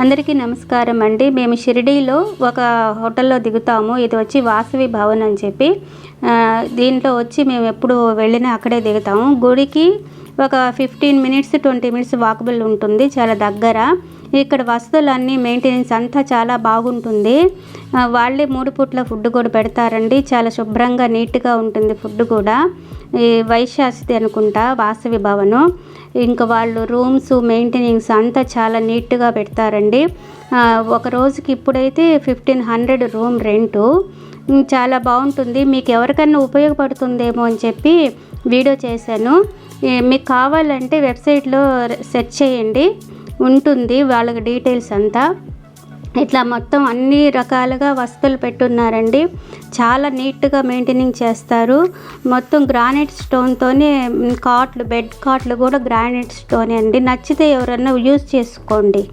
అందరికీ నమస్కారం అండి. మేము షిరిడీలో ఒక హోటల్లో దిగుతాము. ఇది వచ్చి వాసవి భవన్ అని చెప్పి దీంట్లో వచ్చి మేము ఎప్పుడు వెళ్ళినా అక్కడే దిగుతాము. గుడికి ఒక 15 మినిట్స్ 20 మినిట్స్ వాకబుల్ ఉంటుంది, చాలా దగ్గర. ఇక్కడ వసతులన్నీ మెయింటెనెన్స్ అంతా చాలా బాగుంటుంది. వాళ్ళే 3 పూట్ల ఫుడ్ కూడా పెడతారండి. చాలా శుభ్రంగా నీట్గా ఉంటుంది ఫుడ్ కూడా. ఈ వైశాస్తి అనుకుంటా వాసవి భవను. ఇంకా వాళ్ళు రూమ్స్ మెయింటెనెన్స్ అంతా చాలా నీట్గా పెడతారండి. ఒక రోజుకి ఇప్పుడైతే 1500 రూమ్ రెంటు. చాలా బాగుంటుంది. మీకు ఎవరికన్నా ఉపయోగపడుతుందేమో అని చెప్పి వీడియో చేశాను. మీకు కావాలంటే వెబ్సైట్లో సెర్చ్ చేయండి, ఉంటుంది వాళ్ళకి డీటెయిల్స్ అంతా. ఇట్లా మొత్తం అన్ని రకాలుగా వస్తువులు పెట్టున్నారండి. చాలా నీట్గా మెయింటైనింగ్ చేస్తారు. మొత్తం గ్రానైట్ స్టోన్తోనే కాట్లు, బెడ్ కాట్లు కూడా గ్రానైట్ స్టోనే అండి. నచ్చితే ఎవరన్నా యూజ్ చేసుకోండి.